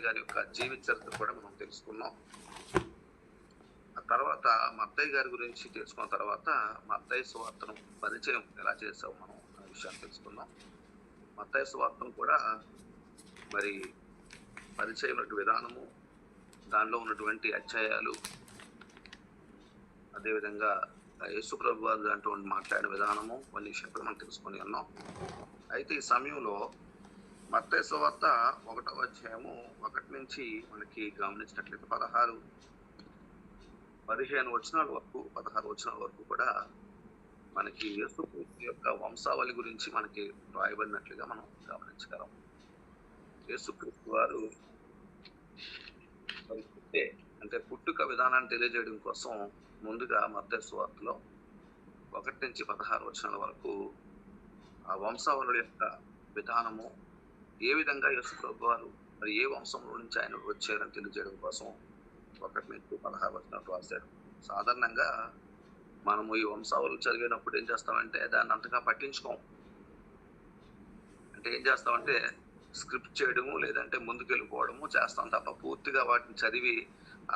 గారి యొక్క జీవిత చరిత్ర కూడా మనం తెలుసుకున్నాం. ఆ తర్వాత మత్తయి గారి గురించి తెలుసుకున్న తర్వాత మత్తయి సువార్తను పరిచయం ఎలా చేసావు మనం అనే విషయాన్ని తెలుసుకుందాం. మత్తయి సువార్తను కూడా మరి పరిచయం విధానము, దానిలో ఉన్నటువంటి అధ్యాయాలు, అదేవిధంగా యేసు ప్రభు వారు దాంట్లో మాట్లాడిన విధానము, కొన్ని విషయాలు మనం తెలుసుకొని ఉన్నాం. అయితే ఈ సమయంలో మత్తయి సువార్త 1వ అధ్యాయము 1 నుంచి మనకి గమనించినట్లయితే 15 వచనాల వరకు 16 వచనాల వరకు కూడా మనకి యేసు యొక్క వంశావళి గురించి మనకి రాయబడినట్లుగా మనం గమనించగలం. యేసుక్రీస్తు వారు అంటే పుట్టుక విధానాన్ని తెలియజేయడం కోసం ముందుగా మత్తయి సువార్తలో 1 నుంచి 16 వచనాల వరకు ఆ వంశావళుల యొక్క విధానము, ఏ విధంగా యేసు ప్రభు వారు మరి ఏ వంశంలో నుంచి ఆయన వచ్చారని తెలియజేయడం కోసం 1 నుంచి 16 వచనాలు రాశారు. సాధారణంగా మనము ఈ వంశావళులు చదివినప్పుడు ఏం చేస్తామంటే దాన్ని అంతగా పట్టించుకోం. అంటే ఏం చేస్తామంటే స్క్రిప్ట్ చేయడము, లేదంటే ముందుకెళ్ళిపోవడము చేస్తాం తప్ప పూర్తిగా వాటిని చదివి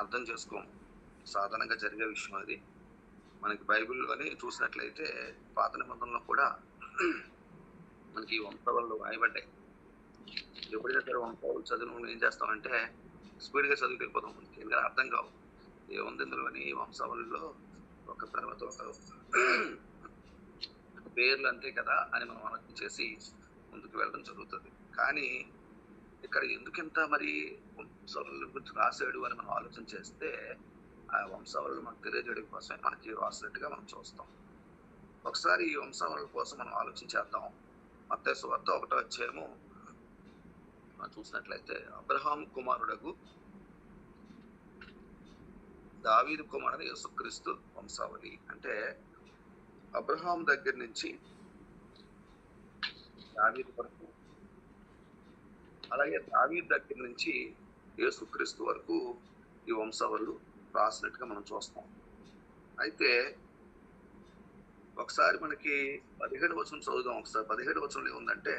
అర్థం చేసుకోము. సాధారణంగా జరిగే విషయం అది. మనకి బైబిల్లోని చూసినట్లయితే పాత నిబంధనలో కూడా మనకి వంశావళులు రాయబడ్డాయి. ఎప్పుడైనా సరే వంశావళులు చదివిన ఏం చేస్తామంటే స్పీడ్గా చదువుకెళ్ళిపోతాం. మనకి ఎందుకంటే అర్థం కావు. ఏముంది ఇందులోని వంశావళిలో ఒక తర్వాత ఒక పేర్లు అంతే కదా అని మనం ఆలోచన చేసి ముందుకు వెళ్ళడం జరుగుతుంది. కానీ ఇక్కడ ఎందుకింత మరి వంశావళుల గురించి రాశాడు అని మనం ఆలోచన చేస్తే ఆ వంశావళులు మనకు తెలియజేయడం కోసమే మనకి రాసినట్టుగా మనం చూస్తాం. ఒకసారి ఈ వంశావళుల కోసం మనం ఆలోచించేద్దాం. మత్తయి సువార్త 1వ అధ్యాయము మనం చూసినట్లయితే అబ్రహాం కుమారుడగు దావీదు కుమారుడు యేసుక్రీస్తు వంశావళి. అంటే అబ్రహాం దగ్గర నుంచి దావీదు వరకు, అలాగే దావీదు దగ్గర నుంచి యేసుక్రీస్తు వరకు ఈ వంశావళులు రాసినట్టుగా మనం చూస్తాం. అయితే ఒకసారి మనకి 17 వచనం చదువుదాం. ఒకసారి 17 వచనంలో ఏముందంటే,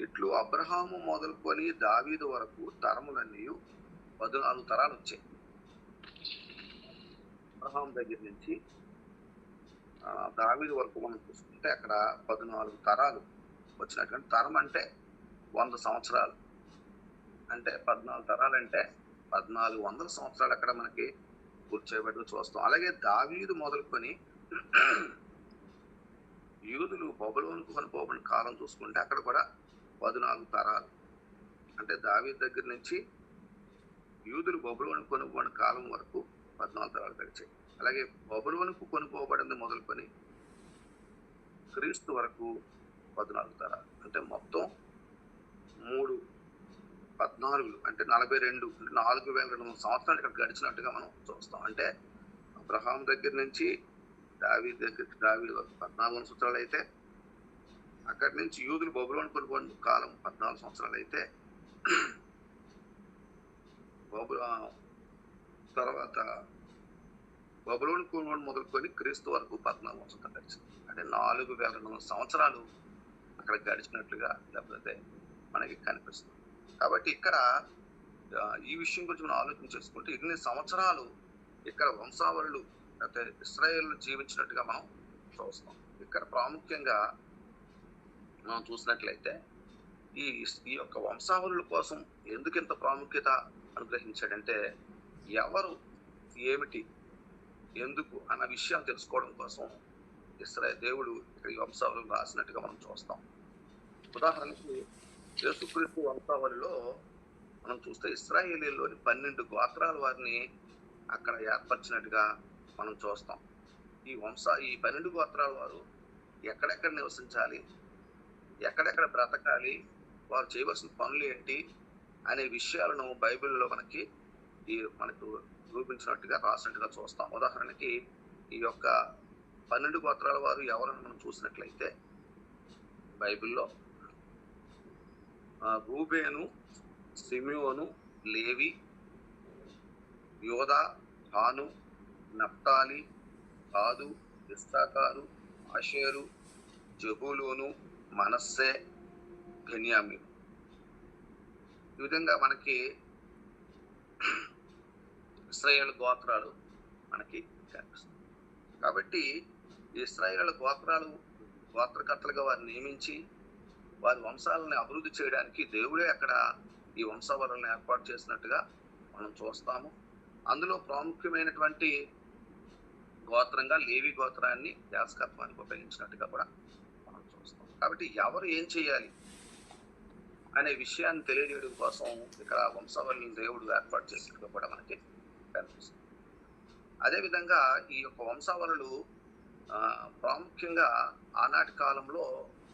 ఇట్లు అబ్రహాము మొదలుకొని దావీదు వరకు తరములన్నీ 14 తరాలు వచ్చాయి. అబ్రహాం దగ్గర నుంచి దావీదు వరకు మనం చూసుకుంటే అక్కడ 14 తరాలు వచ్చినటువంటి తరం అంటే 100 సంవత్సరాలు. అంటే 14 తరాలు అంటే 1400 సంవత్సరాలు అక్కడ మనకి పూర్తి చేయబడి చూస్తాం. అలాగే దావీదు మొదలుకొని యూదులు బబులోనుకు కొనిపోబడిన కాలం చూసుకుంటే అక్కడ కూడా 14 తరాలు. అంటే దావీదు దగ్గర నుంచి యూదులు బబులోనుకు కొనుగోబడిన కాలం వరకు 14 తరాలు గడిచాయి. అలాగే బబులోనుకు కొనుక్కోబడింది మొదలుకొని క్రీస్తు వరకు 14 తరాలు. అంటే మొత్తం 14 అంటే 42 4200 సంవత్సరాలు ఇక్కడ గడిచినట్టుగా మనం చూస్తాం. అంటే అబ్రహాం దగ్గర నుంచి దావీదు వరకు 14 సంవత్సరాలు అయితే, అక్కడి నుంచి యూదులు బబులోను కొనుగోలు కాలం 14 సంవత్సరాలు అయితే, తర్వాత బబులోను కొనుగోలు మొదలుకొని క్రీస్తు వరకు 14 సంవత్సరాలు గడిచింది. అంటే 4200 సంవత్సరాలు అక్కడ గడిచినట్లుగా లేకపోతే మనకి కనిపిస్తుంది. కాబట్టి ఇక్కడ ఈ విషయం గురించి మనం ఆలోచన చేసుకుంటే ఇన్ని సంవత్సరాలు ఇక్కడ వంశావళులు అయితే ఇశ్రాయేలు జీవించినట్టుగా మనం చూస్తాం. ఇక్కడ ప్రాముఖ్యంగా మనం చూసినట్లయితే ఈ యొక్క వంశావళుల కోసం ఎందుకు ఇంత ప్రాముఖ్యత అనుగ్రహించాడంటే, ఎవరు, ఏమిటి, ఎందుకు అన్న విషయం తెలుసుకోవడం కోసం దేవుడు ఇక్కడ ఈ వంశావళులు రాసినట్టుగా మనం చూస్తాం. ఉదాహరణకి యేసుక్రీస్తు వంశావళిలో మనం చూస్తే ఇశ్రాయేలీలోని 12 గోత్రాల వారిని అక్కడ ఏర్పరిచినట్టుగా మనం చూస్తాం. ఈ 12 గోత్రాల వారు ఎక్కడెక్కడ నివసించాలి, ఎక్కడెక్కడ బ్రతకాలి, వారు చేయవలసిన పనులు ఏంటి అనే విషయాలను బైబిల్లో మనకు రూపించినట్టుగా రాసినట్టుగా చూస్తాం. ఉదాహరణకి ఈ యొక్క 12 గోత్రాల వారు ఎవరని మనం చూసినట్లయితే బైబిల్లో రూబేను, సిమియోను, లేవి, యోదా, హాను, నఫ్తాలి, గాదు, ఇస్సాకారు, ఆషేరు, జబూలూను, మనస్సే, బెన్యామీను. ఈ విధంగా మనకి ఇశ్రాయేలు గోత్రాలు మనకి కనిపిస్తుంది. కాబట్టి ఇశ్రాయేలు గోత్రకర్తలుగా వారిని నియమించి వారి వంశాలను అభివృద్ధి చేయడానికి దేవుడే అక్కడ ఈ వంశావళులను ఏర్పాటు చేసినట్టుగా మనం చూస్తాము. అందులో ప్రాముఖ్యమైనటువంటి గోత్రంగా లేవి గోత్రాన్ని యాజకత్వానికి ఉపయోగించినట్టుగా కూడా మనం చూస్తాం. కాబట్టి ఎవరు ఏం చేయాలి అనే విషయాన్ని తెలియజేయడం కోసం ఇక్కడ వంశావళిని దేవుడు ఏర్పాటు చేసినట్టుగా కూడా మనకి కనిపిస్తుంది. అదేవిధంగా ఈ యొక్క వంశావళులు ప్రాముఖ్యంగా ఆనాటి కాలంలో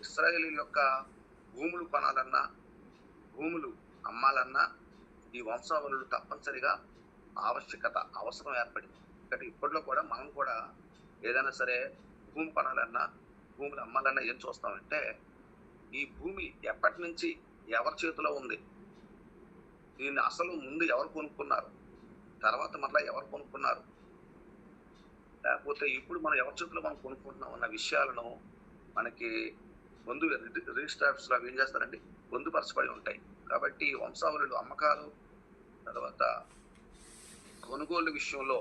ఇశ్రాయేలీయుల యొక్క భూములు కొనాలన్నా భూములు అమ్మాలన్నా ఈ వంశావళులు తప్పనిసరిగా అవసరం ఏర్పడింది. ఇక్కడ ఇప్పట్లో కూడా మనం కూడా ఏదైనా సరే భూమి కొనాలన్నా భూములు అమ్మాలన్నా ఏం చూస్తామంటే ఈ భూమి ఎప్పటి నుంచి ఎవరి చేతిలో ఉంది, దీన్ని అసలు ముందు ఎవరు కొనుక్కున్నారు, తర్వాత మళ్ళీ ఎవరు కొనుక్కున్నారు, లేకపోతే ఇప్పుడు మనం ఎవరి చేతిలో మనం కొనుక్కుంటున్నాం అన్న విషయాలను మనకి ముందు రిజిస్టర్స్ లో ఏం చేస్తారండి పొందుపరచబడి ఉంటాయి. కాబట్టి వంశావళులు అమ్మకాలు తర్వాత కొనుగోలు విషయంలో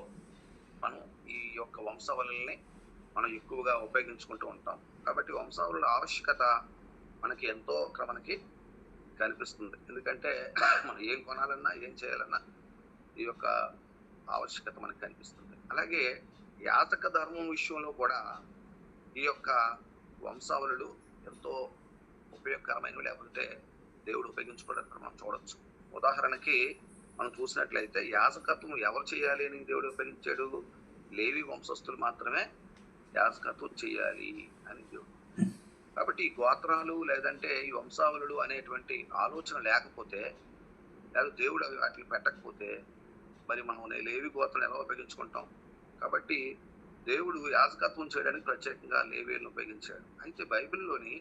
మనం ఈ యొక్క వంశావళుల్ని మనం ఎక్కువగా ఉపయోగించుకుంటూ ఉంటాం. కాబట్టి వంశావళుల ఆవశ్యకత మనకి ఎంతో మనకి కనిపిస్తుంది. ఎందుకంటే మనం ఏం కొనాలన్నా ఏం చేయాలన్నా ఈ యొక్క ఆవశ్యకత మనకు కనిపిస్తుంది. అలాగే యాజక ధర్మం విషయంలో కూడా ఈ యొక్క వంశావళులు ఎంతో ఉపయోగకరమైనవి, లేకపోతే దేవుడు ఉపయోగించుకోవడానికి మనం చూడొచ్చు. ఉదాహరణకి మనం చూసినట్లయితే యాజకత్వం ఎవరు చేయాలి అని దేవుడు ఉపయోగించాడు, లేవి వంశస్థులు మాత్రమే యాజకత్వం చేయాలి అని దేవుడు. కాబట్టి ఈ గోత్రాలు లేదంటే ఈ వంశావళులు అనేటువంటి ఆలోచన లేకపోతే, లేదా దేవుడు అవి వాటిని పెట్టకపోతే మరి మనం లేవి గోత్రాలు ఎలా ఉపయోగించుకుంటాం? కాబట్టి దేవుడు యాజకత్వం చేయడానికి ప్రత్యేకంగా లేవీలను ఉపయోగించాడు. అయితే బైబిల్లోని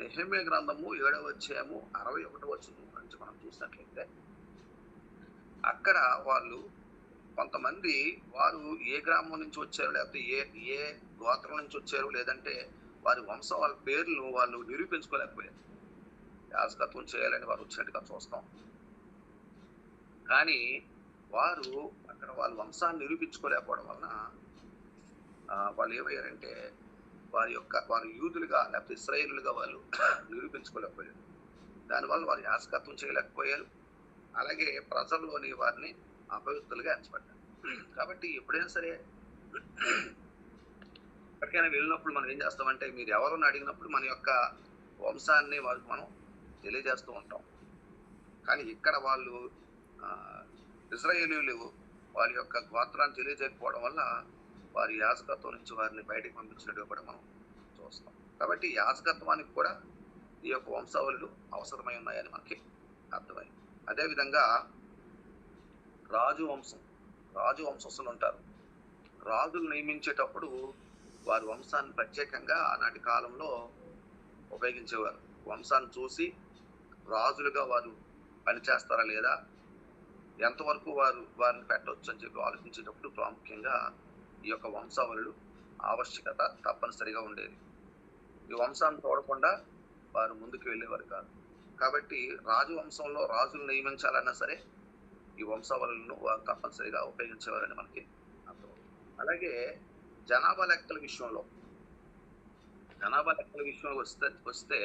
నెహెమ్యా గ్రంథము 7వ అధ్యాయము 61వ వచనం నుంచి మనం చూసినట్లయితే అక్కడ వాళ్ళు కొంతమంది వారు ఏ గ్రామం నుంచి వచ్చారు, లేకపోతే ఏ గోత్రం నుంచి వచ్చారు, లేదంటే వారి వంశం వాళ్ళ పేర్లను వాళ్ళు నిరూపించుకోలేకపోయారు. యాజకత్వం చేయాలని వారు వచ్చినట్టుగా చూస్తాం. కానీ వారు అక్కడ వాళ్ళ వంశాన్ని నిరూపించుకోలేకపోవడం వలన వాళ్ళు ఏమయ్యారంటే వారు యూదులుగా లేకపోతే ఇశ్రాయేలుగా వాళ్ళు నిరూపించుకోలేకపోయారు. దానివల్ల వారు యాజకత్వం చేయలేకపోయారు. అలాగే ప్రజల్లోని వారిని అపవిత్రులుగా ఎంచబడ్డారు. కాబట్టి ఎప్పుడైనా సరే ఎక్కడికైనా వెళ్ళినప్పుడు మనం ఏం చేస్తామంటే మీరు ఎవరని అడిగినప్పుడు మన యొక్క వంశాన్ని వారికి మనం తెలియజేస్తూ ఉంటాం. కానీ ఇక్కడ వాళ్ళు ఇశ్రాయేలీయులు వారి యొక్క గోత్రాన్ని తెలియజేయకపోవడం వల్ల వారి యాజకత్వం నుంచి వారిని బయటకు పంపించినట్టుగా కూడా మనం చూస్తాం. కాబట్టి యాజకత్వానికి కూడా ఈ యొక్క వంశావళులు అవసరమై ఉన్నాయని మనకి అర్థమైంది. అదేవిధంగా రాజు వంశస్థులు ఉంటారు. రాజులు నియమించేటప్పుడు వారి వంశాన్ని ప్రత్యేకంగా ఆనాటి కాలంలో ఉపయోగించేవారు. వంశాన్ని చూసి రాజులుగా వారు పనిచేస్తారా లేదా, ఎంతవరకు వారిని పెట్టవచ్చు అని చెప్పి ఆలోచించేటప్పుడు ప్రాముఖ్యంగా ఈ యొక్క వంశావళులు ఆవశ్యకత తప్పనిసరిగా ఉండేది. ఈ వంశాన్ని చూడకుండా వారు ముందుకు వెళ్ళేవారు కాదు. కాబట్టి రాజవంశంలో రాజులు నియమించాలన్నా సరే ఈ వంశావళులను వారు తప్పనిసరిగా ఉపయోగించేవారని మనకి అర్థమవుతుంది. అలాగే జనాభా లెక్కల విషయంలో వస్తే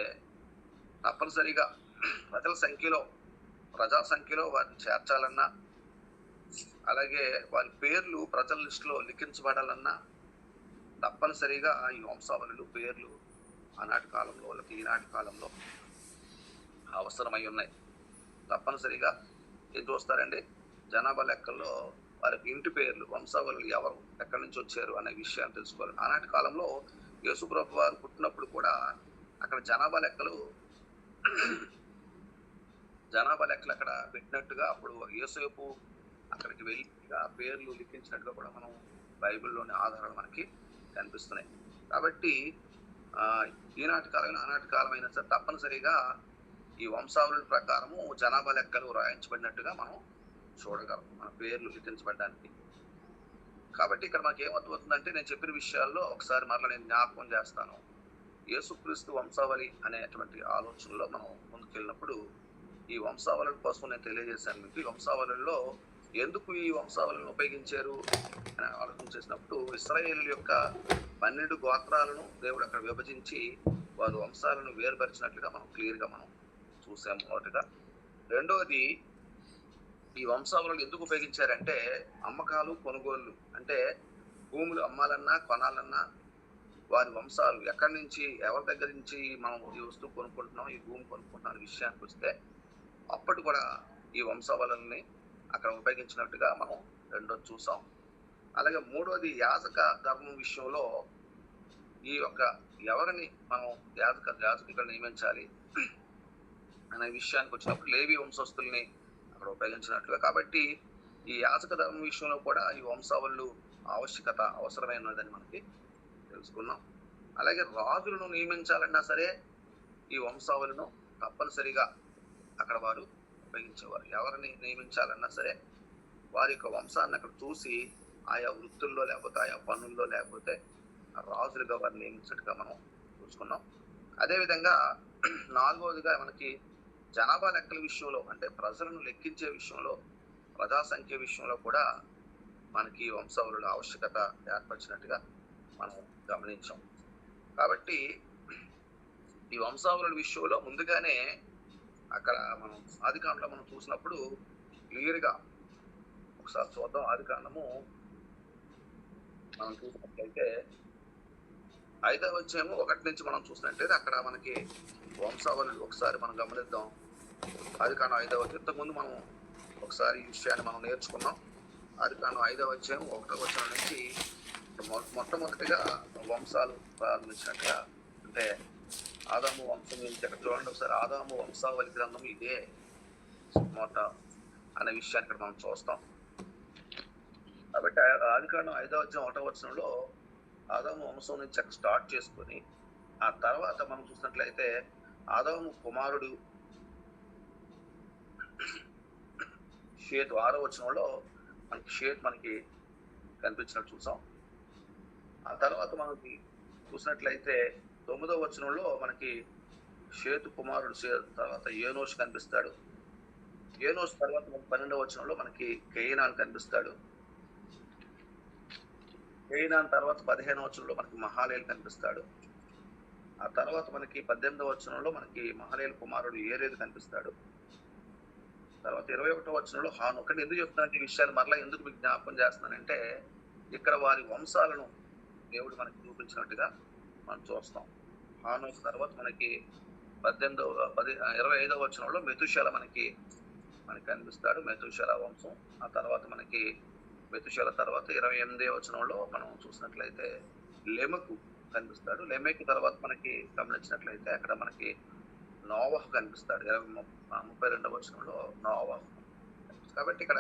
తప్పనిసరిగా ప్రజా సంఖ్యలో వారిని చేర్చాలన్నా, అలాగే వారి పేర్లు ప్రజల లిస్టులో లిఖించబడాలన్నా తప్పనిసరిగా ఈ వంశావళులు పేర్లు ఆనాటి కాలంలో ఈనాటి కాలంలో అవసరమై ఉన్నాయి. తప్పనిసరిగా ఏం చూస్తారండి, జనాభా లెక్కల్లో వారికి ఇంటి పేర్లు, వంశావళులు ఎవరు ఎక్కడి నుంచి వచ్చారు అనే విషయాన్ని తెలుసుకోవాలి. ఆనాటి కాలంలో యేసుప్రభు వారు పుట్టినప్పుడు కూడా అక్కడ జనాభా లెక్కలు అక్కడ పెట్టినట్టుగా అప్పుడు యేసేపు అక్కడికి వెళ్ళి పేర్లు లిఖించినట్టుగా కూడా మనం బైబిల్లోని ఆధారాలు మనకి కనిపిస్తున్నాయి. కాబట్టి ఈనాటి కాలమైన ఆనాటి కాలమైనా సరే తప్పనిసరిగా ఈ వంశావళుల ప్రకారము జనాభా లెక్కలు రాయించబడినట్టుగా మనం చూడగలం, మన పేర్లు లిఖించబడడానికి. కాబట్టి ఇక్కడ మనకి ఏమవుతుందంటే నేను చెప్పిన విషయాల్లో ఒకసారి మరలా నేను జ్ఞాపకం చేస్తాను. యేసుక్రీస్తు వంశావళి అనేటువంటి ఆలోచనలో మనం ముందుకెళ్ళినప్పుడు ఈ వంశావళుల కోసం నేను తెలియజేశాను మీకు. ఈ వంశావళుల్లో ఎందుకు ఈ వంశావళులను ఉపయోగించారు అని ఆలోచన చేసినప్పుడు, ఇశ్రాయేలు యొక్క 12 గోత్రాలను దేవుడు అక్కడ విభజించి వారి వంశాలను వేరుపరిచినట్లుగా మనం క్లియర్గా మనం చూసాము మొదటగా. రెండవది, ఈ వంశావళులు ఎందుకు ఉపయోగించారంటే అమ్మకాలు కొనుగోళ్లు, అంటే భూములు అమ్మాలన్నా కొనాలన్నా వారి వంశాలు ఎక్కడి నుంచి ఎవరి దగ్గర నుంచి మనం ఈ వస్తువు కొనుక్కుంటున్నాం, ఈ భూమి కొనుక్కుంటున్నాం అనే విషయానికి వస్తే అప్పటి కూడా ఈ వంశావళుల్ని అక్కడ ఉపయోగించినట్టుగా మనం రెండోది చూసాం. అలాగే మూడోది, యాజక ధర్మం విషయంలో ఈ యొక్క ఎవరిని మనం యాజకులుగా నియమించాలి అనే విషయానికి వచ్చినప్పుడు లేవి వంశస్థుల్ని అక్కడ ఉపయోగించినట్లుగా. కాబట్టి ఈ యాజక ధర్మం విషయంలో కూడా ఈ వంశావళులు ఆవశ్యకత అవసరమైనదని మనకి తెలుసుకున్నాం. అలాగే రాజులను నియమించాలన్నా సరే ఈ వంశావళులను తప్పనిసరిగా అక్కడ వారు ఉపయోగించేవారు. ఎవరిని నియమించాలన్నా సరే వారి యొక్క వంశాన్ని అక్కడ చూసి ఆయా వృత్తుల్లో లేకపోతే ఆయా పనుల్లో లేకపోతే రాజులుగా వారిని నియమించినట్టుగా మనం చూసుకున్నాం. అదేవిధంగా నాలుగవదిగా మనకి జనాభా లెక్కల విషయంలో, అంటే ప్రజలను లెక్కించే విషయంలో, ప్రజా సంఖ్య విషయంలో కూడా మనకి వంశావళుల ఆవశ్యకత ఏర్పరిచినట్టుగా మనం గమనించాం. కాబట్టి ఈ వంశావళుల విషయంలో ముందుగానే అక్కడ మనం ఆదికాండంలో మనం చూసినప్పుడు క్లియర్గా ఒకసారి చూద్దాం. ఆదికాండము మనం చూసినట్లయితే 5వ అధ్యాయము 1 నుంచి మనం చూసినట్లయితే అక్కడ మనకి వంశావళులు ఒకసారి మనం గమనిద్దాం. ఆదికాండం 5వ అధ్యాయం, ఇంతకుముందు మనం ఒకసారి ఈ విషయాన్ని మనం నేర్చుకున్నాం. ఆదికాండం 5వ అధ్యాయం 1వ వచనం నుంచి మొట్టమొదటిగా వంశాలు ప్రారంభించినట్టుగా, అంటే ఆదాము వంశం నుంచి అక్కడ చూడండి ఒకసారి. ఆదాము వంశావళి గ్రంథం ఇదే మొట్ట అనే విషయాన్ని ఇక్కడ మనం చూస్తాం. కాబట్టి ఆదికాండం 5వ అధ్యాయం 1వ వచనంలో ఆదాము వంశం నుంచి అక్కడ స్టార్ట్ చేసుకొని ఆ తర్వాత మనం చూసినట్లయితే ఆదాము కుమారుడు షేతు 6వ వచనంలో మనకి షేతు మనకి కనిపించినట్టు చూసాం. ఆ తర్వాత మనకి చూసినట్లయితే 9వ వచనంలో మనకి షేతు కుమారుడు తర్వాత ఏనోషు కనిపిస్తాడు. ఏనోషు తర్వాత 12వ వచనంలో మనకి కేయినాను కనిపిస్తాడు. కేయినాన్ తర్వాత 15వ వచనంలో మనకి మహాలేలు కనిపిస్తాడు. ఆ తర్వాత మనకి 18వ వచనంలో మనకి మహాలేలు కుమారుడు ఏరేదు కనిపిస్తాడు. తర్వాత 21వ వచనంలో హాను. ఒకటి ఎందుకు చెప్తున్నాను ఈ విషయాలు మరలా ఎందుకు మీకు జ్ఞాపకం చేస్తున్నానంటే, ఇక్కడ వారి వంశాలను దేవుడు మనకి చూపించినట్టుగా మనం చూస్తాం. హాను తర్వాత మనకి 25వ వచనంలో మెతుషెల మనకి కనిపిస్తాడు, మెతుషెల వంశం. ఆ తర్వాత మనకి మెతుషెల తర్వాత 28వ వచనంలో మనం చూసినట్లయితే లెమెకు కనిపిస్తాడు. లెమెకు తర్వాత మనకి గమనించినట్లయితే అక్కడ మనకి నోవహు కనిపిస్తాడు. 32వ వచనంలో నోవహు. కాబట్టి ఇక్కడ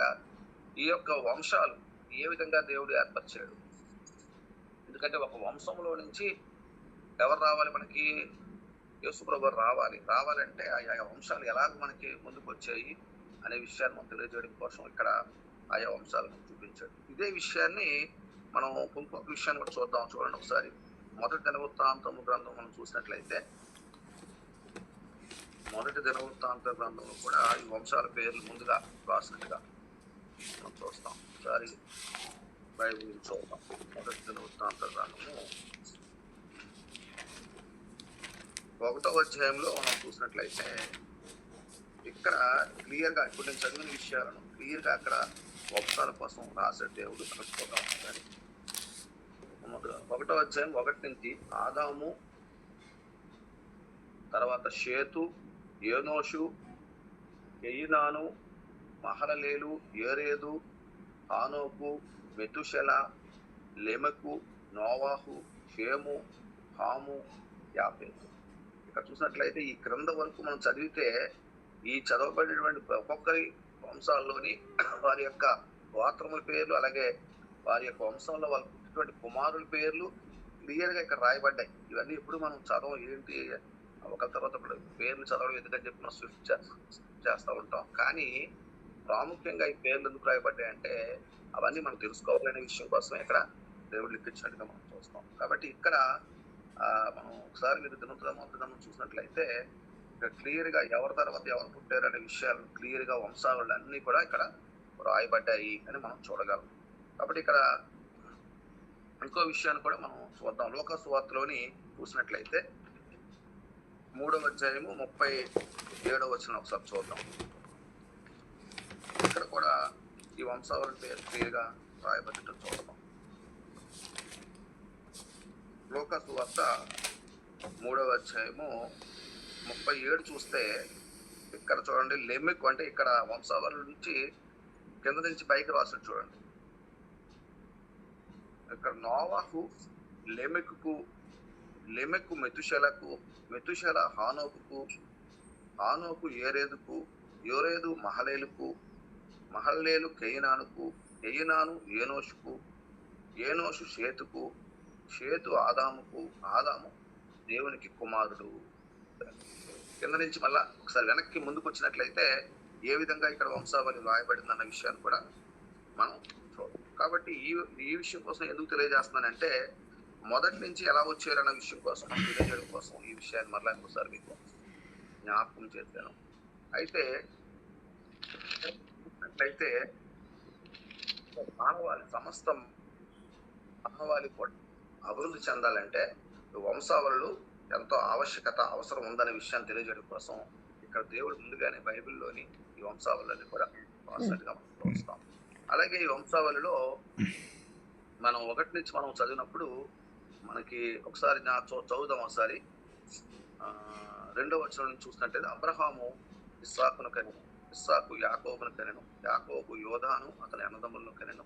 ఈ యొక్క వంశాలు ఏ విధంగా దేవుడు ఏర్పరిచాడు, ఎందుకంటే ఒక వంశంలో నుంచి ఎవరు రావాలి, మనకి యేసుప్రభు రావాలంటే ఆయా వంశాలు ఎలాగ మనకి ముందుకు వచ్చాయి అనే విషయాన్ని మనం తెలియజేయడం కోసం ఇక్కడ ఆయా వంశాలను చూపించాడు. ఇదే విషయాన్ని మనం ఇంకొక విషయాన్ని కూడా చూడండి ఒకసారి. మొదటి దినవృత్తాంతము గ్రంథం మనం చూసినట్లయితే మొదటి దినవృత్తాంత గ్రంథంలో కూడా ఈ వంశాల పేర్లు ముందుగా రాసినట్టుగా మనం చూస్తాం. ఒకసారి బైబిల్ చూద్దాం. మొదటి దినవృత్తాంత గ్రంథము 1వ అధ్యాయంలో మనం చూసినట్లయితే ఇక్కడ క్లియర్గా ఇప్పుడు నేను చదివిన విషయాలను క్లియర్గా అక్కడ వంశాల కోసం రాశాడు దేవుడు. అక్కడ చూద్దాం. 1వ అధ్యాయం 1 నుంచి ఆదాము, తర్వాత షేతు, ఏనోషు, కేయినాను, మహలలేలు, ఏరేదు, హానోకు, మెతుషెల, లెమెకు, నోవాహు, షేము, హాము, యాఫెతు. ఇక్కడ చూసినట్లయితే ఈ క్రింద వరకు మనం చదివితే ఈ చదవబడినటువంటి ఒక్కొక్కరి వంశాల్లోని వారి యొక్క గోత్రముల పేర్లు, అలాగే వారి యొక్క వంశంలో వాళ్ళు పుట్టినటువంటి కుమారుల పేర్లు క్లియర్గా ఇక్కడ రాయబడ్డాయి. ఇవన్నీ ఎప్పుడు మనం చదవం, ఏంటి ఒక తర్వాత పేర్లు చదవడం ఎందుకని చెప్పి మనం స్విఫ్ట్ చేస్తూ ఉంటాం. కానీ ప్రాముఖ్యంగా ఈ పేర్లు ఎందుకు రాయబడ్డాయి అంటే అవన్నీ మనం తెలుసుకోవాలనే విషయం కోసం ఇక్కడ దేవుడు లిఖించినట్టుగా మనం చూస్తాం. కాబట్టి ఇక్కడ మనం ఒకసారి మీరు దినోత్సవం చూసినట్లయితే క్లియర్ గా ఎవరి తర్వాత ఎవరు పుట్టారు అనే విషయాలు క్లియర్ గా వంశావళులు అన్ని కూడా ఇక్కడ రాయబడ్డాయి అని మనం చూడగలం. కాబట్టి ఇక్కడ ఇంకో విషయాన్ని కూడా మనం చూద్దాం. లోకా సువార్తలోని చూసినట్లయితే 3వ అధ్యాయము 37వ వచనం ఒకసారి చూద్దాం. ఇక్కడ కూడా ఈ వంశావళి పేరు క్లియర్ గా రాయబడ్డట్టు చూద్దాం. లోకా సువార్త 3వ అధ్యాయము 37 చూస్తే ఇక్కడ చూడండి, లెమెకు అంటే ఇక్కడ వంశావళి నుంచి కింద నుంచి పైకి రాసిన చూడండి. ఇక్కడ నోవాహు లెమెకుకు, లెమెకు మెతుషెలకు, మెతుషెల హానోకుకు, హానోకు ఏరేదుకు, యోరేదు మహలేలుకు, మహల్లేలు కెయినానుకు, కెయినాను ఏనోషుకు, ఏనోషు షేతుకు, షేతు ఆదాముకు, ఆదాము దేవునికి కుమారుడు. కింద నుంచి మళ్ళా ఒకసారి వెనక్కి ముందుకు వచ్చినట్లయితే ఏ విధంగా ఇక్కడ వంశావళి రాయబడింది అన్న విషయాన్ని కూడా మనం చూద్దాం. కాబట్టి ఈ విషయం కోసం ఎందుకు తెలియజేస్తున్నానంటే, మొదటి నుంచి ఎలా వచ్చారన్న విషయం కోసం తెలియజేయడం కోసం ఈ విషయాన్ని మరలా ఇంకోసారి మీకు జ్ఞాపకం చేశాను. అయితే మానవాళి సమస్త మానవాళి కూడా అభివృద్ధి చెందాలంటే వంశావళులు ఎంతో అవసరం ఉందనే విషయాన్ని తెలియజేయడం కోసం ఇక్కడ దేవుడు ముందుగానే బైబిల్లోని ఈ వంశావళులని కూడా రాసినట్టుగా మనం చూస్తాం. అలాగే ఈ వంశావళిలో మనం 1 నుంచి మనం చదివినప్పుడు మనకి ఒకసారి చదువుదాం. ఒకసారి 2వ వచనం నుంచి చూసినట్టయితే, అబ్రహాము ఇస్సాకును కనెను, ఇస్సాకు యాకోబును కనెను, యాకోబు యోధాను అతని అన్నదమ్ములను కనెను,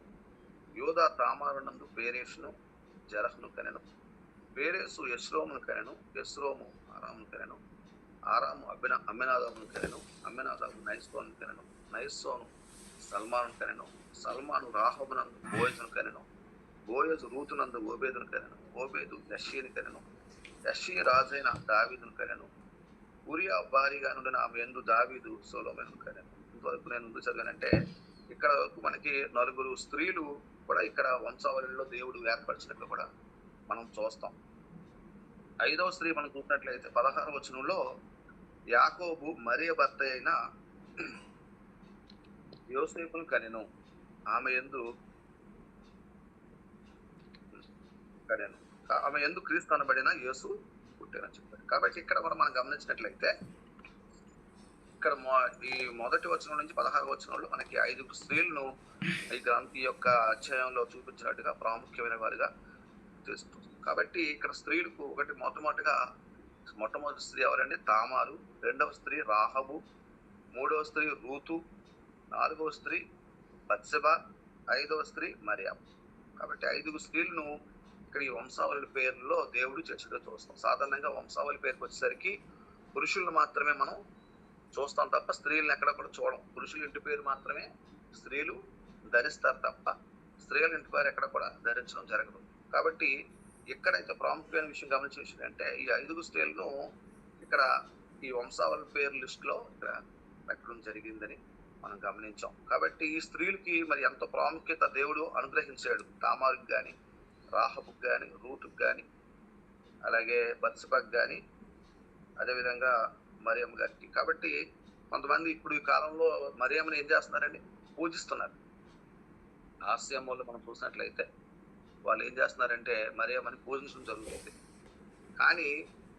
యోధా తామారునందు పేరేషును జరహును కనెను, పేరేసు యెస్రోమును కనెను, యెస్రోము ఆరామును కనెను, ఆరాము అమ్మినాదాబును కనెను, అమ్మినాదాబు నైసోను కనెను, నైసోను సల్మాను కనెను, సల్మాను రాహబునందు బోయజును కనెను, బోయజు రూతునందు ఓబేదును కనెను, ఓబేదు యెష్షీని కనెను, యెష్షీ రాజైన దావీదును కనెను, ఉరియా భారీగా నుండి ఆమె యందు దావీదు సొలొమోనును కనెను. ఇంతవరకు నేను ముందు చదివానంటే ఇక్కడ మనకి 4 స్త్రీలు కూడా ఇక్కడ వంశావళిలో దేవుడు ఏర్పరిచినట్లు కూడా మనం చూస్తాం. 5వ స్త్రీ మనం చూసినట్లయితే 16వ వచనంలో, యాకోబు మరియ భర్త అయిన యోసేపును కనెను, ఆమె యందు క్రీస్తు అనబడిన యేసు పుట్టినని చెప్పారు. కాబట్టి ఇక్కడ మనం గమనించినట్లయితే ఇక్కడ ఈ మొదటి వచనం నుంచి 16వ వచనంలో మనకి 5 స్త్రీలను ఈ యొక్క అధ్యాయంలో చూపించినట్టుగా ప్రాముఖ్యమైన వారిగా తెలుస్తుంది. కాబట్టి ఇక్కడ స్త్రీలకు మొట్టమొదటి స్త్రీ ఎవరంటే తామారు, 2వ స్త్రీ రాహబు, 3వ స్త్రీ రూతు, 4వ స్త్రీ బత్షెబా, 5వ స్త్రీ మరియా. కాబట్టి 5 స్త్రీలను ఇక్కడ ఈ వంశావళి పేర్లలో దేవుడు చర్చగా చూస్తాం. సాధారణంగా వంశావళి పేరుకి వచ్చేసరికి పురుషులను మాత్రమే మనం చూస్తాం తప్ప స్త్రీలను ఎక్కడ కూడా చూడం. పురుషుల ఇంటి పేరు మాత్రమే స్త్రీలు ధరిస్తారు తప్ప స్త్రీల ఇంటి పేరు ఎక్కడ కూడా ధరించడం జరగదు. కాబట్టి ఎక్కడైతే ప్రాముఖ్యమైన విషయం గమనించేసిందంటే, ఈ 5 స్త్రీలను ఇక్కడ ఈ వంశావళి పేరు లిస్ట్ లో ఇక్కడ పెట్టడం జరిగిందని మనం గమనించాం. కాబట్టి ఈ స్త్రీలకి మరి ఎంతో ప్రాముఖ్యత దేవుడు అనుగ్రహించాడు. తామారుకి కానీ, రాహబుకి కానీ, రూతుకి కానీ, అలాగే బత్షెబాకి కానీ, అదేవిధంగా మరియమ్మ గారికి. కాబట్టి కొంతమంది ఇప్పుడు ఈ కాలంలో మరియమ్మని ఏం చేస్తున్నారండి? పూజిస్తున్నారు. ఆసియాలో మనం చూసినట్లయితే వాళ్ళు ఏం చేస్తున్నారంటే మరియమ్మని పూజించడం జరుగుతుంది. కానీ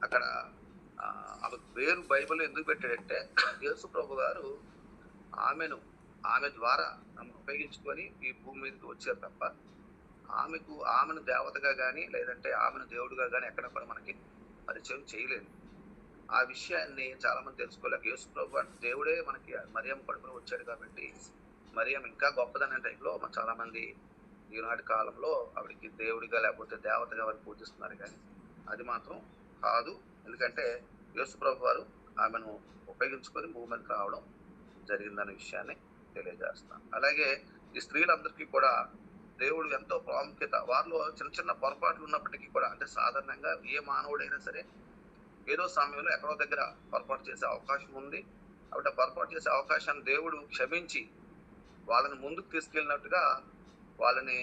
అక్కడ ఆమె పేరు బైబిల్ ఎందుకు పెట్టాడంటే, యేసు ప్రభు గారు ఆమె ద్వారా ఉపయోగించుకొని ఈ భూమి మీదకి వచ్చారు తప్ప ఆమెను దేవతగా కానీ లేదంటే ఆమెను దేవుడుగా కానీ ఎక్కడ కూడా మనకి పరిచయం చేయలేదు. ఆ విషయాన్ని చాలా మంది తెలుసుకోలేక, యేసు ప్రభు అంటే దేవుడే మనకి మరియమ్మ కడుపున వచ్చాడు కాబట్టి మరియమ్మ ఇంకా గొప్పదనే టైంలో చాలా మంది ఈనాటి కాలంలో ఆవిడికి దేవుడిగా లేకపోతే దేవతగా వారు పూజిస్తున్నారు. కానీ అది మాత్రం కాదు. ఎందుకంటే యేసు ప్రభు వారు ఆమెను ఉపయోగించుకొని భూమి మీదకి రావడం జరిగిందనే విషయాన్ని తెలియజేస్తాను. అలాగే ఈ స్త్రీలందరికీ కూడా దేవుడు ఎంతో ప్రాముఖ్యత, వారిలో చిన్న చిన్న పొరపాట్లు ఉన్నప్పటికీ కూడా, అంటే సాధారణంగా ఏ మానవుడైనా సరే ఏదో సమయంలో ఎక్కడో దగ్గర పొరపాటు చేసే అవకాశం ఉంది. కాబట్టి ఆ పొరపాటు చేసే అవకాశాన్ని దేవుడు క్షమించి వాళ్ళని ముందుకు తీసుకెళ్ళినట్టుగా, వాళ్ళని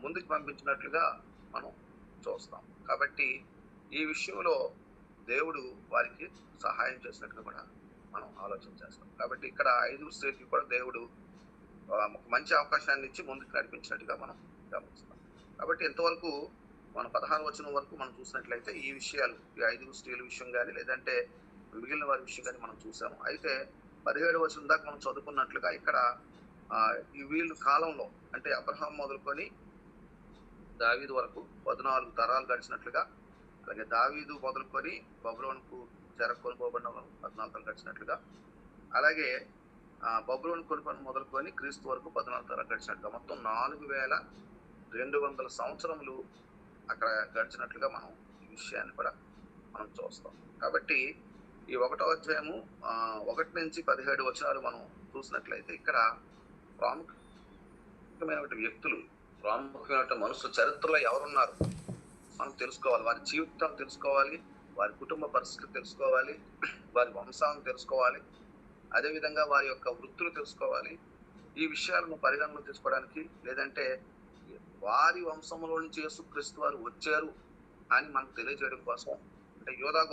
ముందుకు పంపించినట్లుగా మనం చూస్తాం. కాబట్టి ఈ విషయంలో దేవుడు వారికి సహాయం చేసినట్టుగా కూడా మనం ఆలోచన చేస్తాం. కాబట్టి ఇక్కడ 5 స్త్రీలకి కూడా దేవుడు ఒక మంచి అవకాశాన్ని ఇచ్చి ముందుకు నడిపించినట్టుగా మనం గమనిస్తాం. కాబట్టి ఇంతవరకు మన 16 వచనం వరకు మనం చూసినట్లయితే ఈ విషయాలు, ఈ 5 స్త్రీల విషయం కానీ లేదంటే మిగిలిన వారి విషయం కానీ మనం చూసాము. అయితే 17 వచనం దాకా మనం చదువుకున్నట్లుగా ఇక్కడ ఈ వీళ్ళు కాలంలో అంటే అబ్రహాం మొదలుకొని దావీదు వరకు 14 తరాలు గడిచినట్లుగా, అలాగే దావీదు మొదలుకొని బబులోనుకు చెరకొని పోబడిన 14 తరాలు గడిచినట్లుగా, అలాగే బబులోను కొనుకొని మొదలుకొని క్రీస్తు వరకు 14 తరాలు గడిచినట్లుగా మొత్తం 4200 సంవత్సరములు అక్కడ గడిచినట్లుగా మనం ఈ విషయాన్ని కూడా మనం చూస్తాం. కాబట్టి ఈ 1వ అధ్యాయము 1 నుంచి 17 వచనాలు మనం చూసినట్లయితే ఇక్కడ ప్రాముఖ్యమైన వ్యక్తులు, ప్రాముఖ్యమైన మనుషుల చరిత్రలో ఎవరున్నారు మనం తెలుసుకోవాలి. వారి జీవితాలు తెలుసుకోవాలి, వారి కుటుంబ పరిస్థితులు తెలుసుకోవాలి, వారి వంశాలను తెలుసుకోవాలి, అదేవిధంగా వారి యొక్క వృత్తులు తెలుసుకోవాలి. ఈ విషయాలను పరిగణలో తీసుకోవడానికి లేదంటే వారి వంశంలో నుంచి యేసుక్రీస్తు వారు వచ్చారు అని మనకు తెలియజేయడం కోసం అంటే యోధా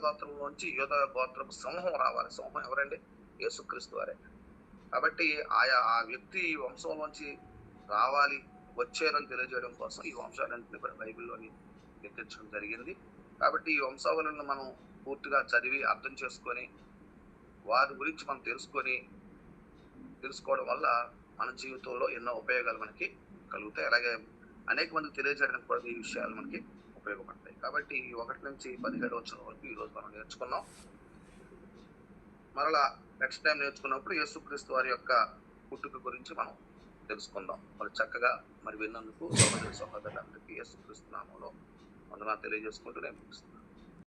గోత్రంలోంచి యోధా గోత్రపు సమూహం రావాలి. సమూహం ఎవరండి? యేసుక్రీస్తు వారే. కాబట్టి ఆ వ్యక్తి వంశంలోంచి రావాలి, వచ్చారని తెలియజేయడం కోసం ఈ వంశాలన్నింటినీ కూడా బైబిల్లోని ఎత్తించడం జరిగింది. కాబట్టి ఈ వంశావళులను మనం పూర్తిగా చదివి అర్థం చేసుకొని వారి గురించి మనం తెలుసుకోవడం వల్ల మన జీవితంలో ఎన్నో ఉపయోగాలు మనకి కలుగుతాయి. అలాగే అనేక మందికి తెలియజేయడానికి కూడా ఈ విషయాలు మనకి ఉపయోగపడతాయి. కాబట్టి 1 నుంచి 17 వచనం వరకు ఈరోజు మనం నేర్చుకున్నాం. మరలా నెక్స్ట్ టైం నేర్చుకున్నప్పుడు యేసుక్రీస్తు వారి యొక్క పుట్టుక గురించి మనం తెలుసుకుందాం. మరి చక్కగా విన్నందుకు సహోదరులందరికీ యేసుక్రీస్తు నామములో వందనాలు తెలియజేసుకుంటూ నేను